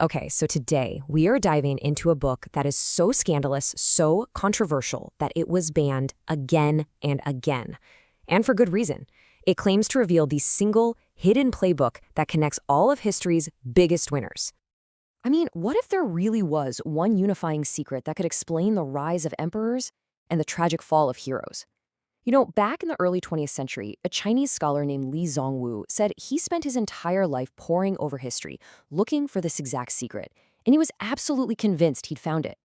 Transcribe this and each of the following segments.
Okay, so today we are diving into a book that is so scandalous, so controversial that it was banned again and again. And for good reason. It claims to reveal the single hidden playbook that connects all of history's biggest winners. I mean, what if there really was one unifying secret that could explain the rise of emperors and the tragic fall of heroes? Back in the early 20th century, a Chinese scholar named Li Zongwu said he spent his entire life poring over history, looking for this exact secret, and he was absolutely convinced he'd found it.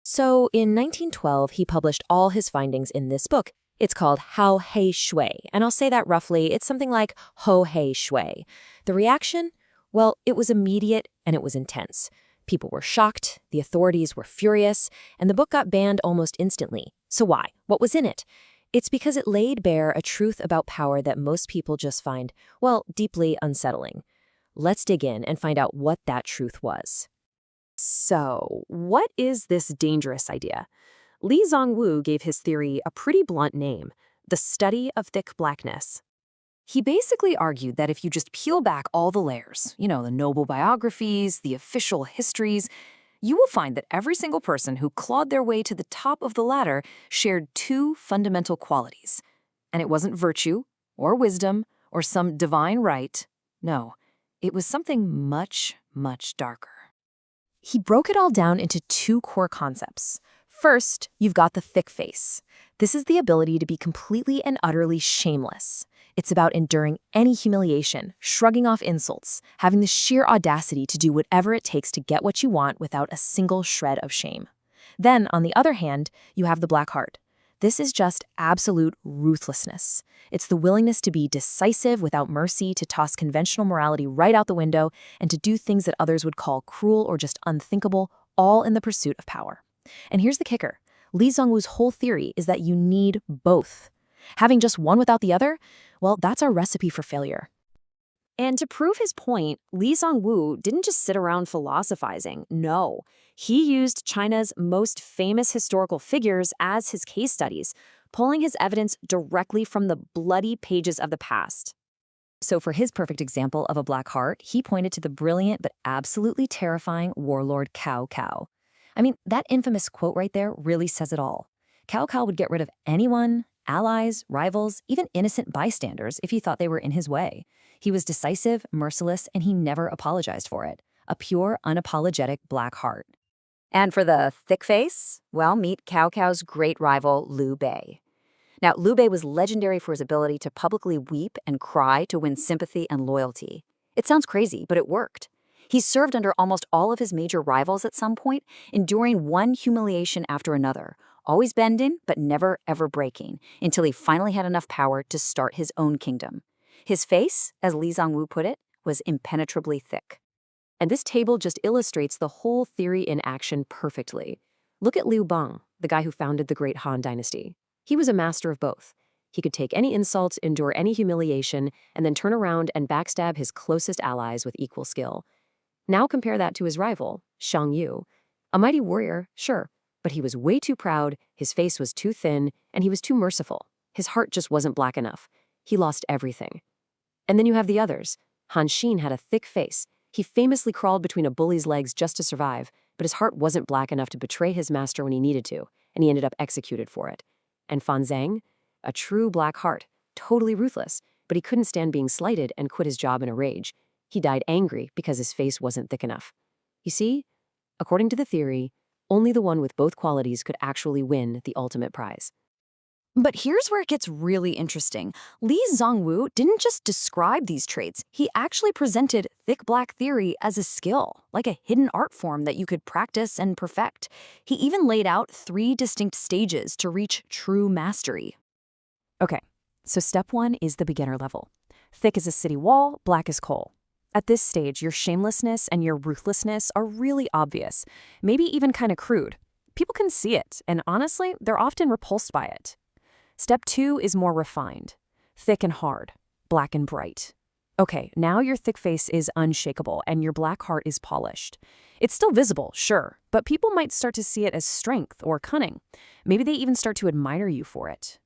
So in 1912, he published all his findings in this book. It's called Hao He Shui, and I'll say that roughly. It's something like Ho He Shui. The reaction? Well, it was immediate and it was intense. People were shocked, the authorities were furious, and the book got banned almost instantly. So why? What was in it? It's because it laid bare a truth about power that most people just find, well, deeply unsettling. Let's dig in and find out what that truth was. So, what is this dangerous idea? Li Zongwu gave his theory a pretty blunt name, the study of thick blackness. He basically argued that if you just peel back all the layers, the noble biographies, the official histories, you will find that every single person who clawed their way to the top of the ladder shared two fundamental qualities. And it wasn't virtue, or wisdom, or some divine right. No, it was something much, much darker. He broke it all down into two core concepts. First, you've got the thick face. This is the ability to be completely and utterly shameless. It's about enduring any humiliation, shrugging off insults, having the sheer audacity to do whatever it takes to get what you want without a single shred of shame. Then, on the other hand, you have the black heart. This is just absolute ruthlessness. It's the willingness to be decisive without mercy, to toss conventional morality right out the window, and to do things that others would call cruel or just unthinkable, all in the pursuit of power. And here's the kicker. Li Zongwu's whole theory is that you need both. Having just one without the other, well, that's our recipe for failure. And to prove his point, Li Zongwu didn't just sit around philosophizing. No, he used China's most famous historical figures as his case studies, pulling his evidence directly from the bloody pages of the past. So for his perfect example of a black heart, he pointed to the brilliant but absolutely terrifying warlord Cao Cao. I mean, that infamous quote right there really says it all. Cao Cao would get rid of anyone, allies, rivals, even innocent bystanders if he thought they were in his way. He was decisive, merciless, and he never apologized for it. A pure, unapologetic black heart. And for the thick face, well, meet Cao Cao's great rival, Liu Bei. Now, Liu Bei was legendary for his ability to publicly weep and cry to win sympathy and loyalty. It sounds crazy, but it worked. He served under almost all of his major rivals at some point, enduring one humiliation after another, always bending but never ever breaking, until he finally had enough power to start his own kingdom. His face, as Li Zongwu put it, was impenetrably thick. And this table just illustrates the whole theory in action perfectly. Look at Liu Bei, the guy who founded the great Han dynasty. He was a master of both. He could take any insult, endure any humiliation, and then turn around and backstab his closest allies with equal skill. Now compare that to his rival, Shang Yu. A mighty warrior, sure, but he was way too proud, his face was too thin, and he was too merciful. His heart just wasn't black enough. He lost everything. And then you have the others. Han Xin had a thick face. He famously crawled between a bully's legs just to survive, but his heart wasn't black enough to betray his master when he needed to, and he ended up executed for it. And Fan Zhang? A true black heart, totally ruthless, but he couldn't stand being slighted and quit his job in a rage. He died angry because his face wasn't thick enough. You see, according to the theory, only the one with both qualities could actually win the ultimate prize. But here's where it gets really interesting. Li Zongwu didn't just describe these traits. He actually presented thick black theory as a skill, like a hidden art form that you could practice and perfect. He even laid out 3 distinct stages to reach true mastery. Okay, so step 1 is the beginner level. Thick as a city wall, black as coal. At this stage, your shamelessness and your ruthlessness are really obvious, maybe even kind of crude. People can see it, and honestly, they're often repulsed by it. Step 2 is more refined. Thick and hard, black and bright. Okay, now your thick face is unshakable and your black heart is polished. It's still visible, sure, but people might start to see it as strength or cunning. Maybe they even start to admire you for it.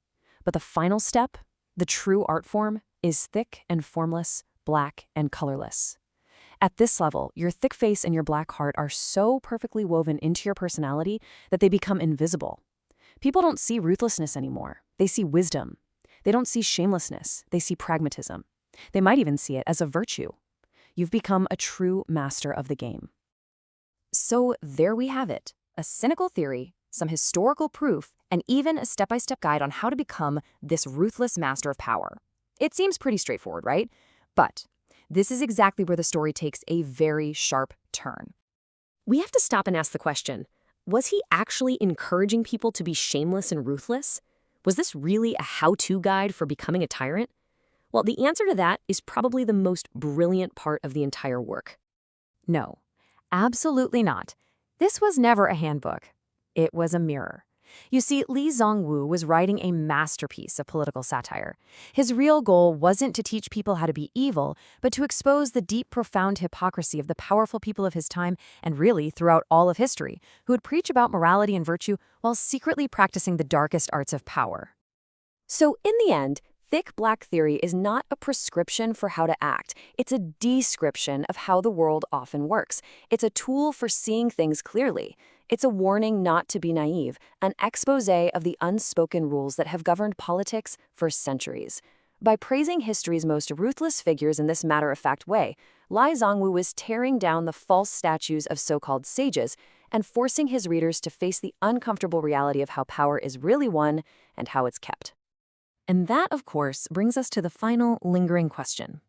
But the final step, the true art form, is thick and formless, black and colorless. At this level, your thick face and your black heart are so perfectly woven into your personality that they become invisible. People don't see ruthlessness anymore. They see wisdom. They don't see shamelessness. They see pragmatism. They might even see it as a virtue. You've become a true master of the game. So there we have it. A cynical theory, some historical proof, and even a step-by-step guide on how to become this ruthless master of power. It seems pretty straightforward, right? But this is exactly where the story takes a very sharp turn. We have to stop and ask the question, was he actually encouraging people to be shameless and ruthless? Was this really a how-to guide for becoming a tyrant? Well, the answer to that is probably the most brilliant part of the entire work. No, absolutely not. This was never a handbook. It was a mirror. You see, Li Zongwu was writing a masterpiece of political satire. His real goal wasn't to teach people how to be evil, but to expose the deep, profound hypocrisy of the powerful people of his time and really throughout all of history, who would preach about morality and virtue while secretly practicing the darkest arts of power. So in the end, thick black theory is not a prescription for how to act. It's a description of how the world often works. It's a tool for seeing things clearly. It's a warning not to be naive, an exposé of the unspoken rules that have governed politics for centuries. By praising history's most ruthless figures in this matter-of-fact way, Li Zongwu was tearing down the false statues of so-called sages and forcing his readers to face the uncomfortable reality of how power is really won and how it's kept. And that, of course, brings us to the final, lingering question.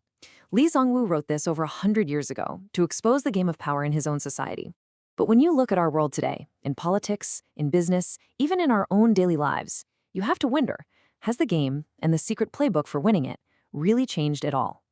Li Zongwu wrote this over 100 years ago to expose the game of power in his own society. But when you look at our world today, in politics, in business, even in our own daily lives, you have to wonder, has the game and the secret playbook for winning it really changed at all?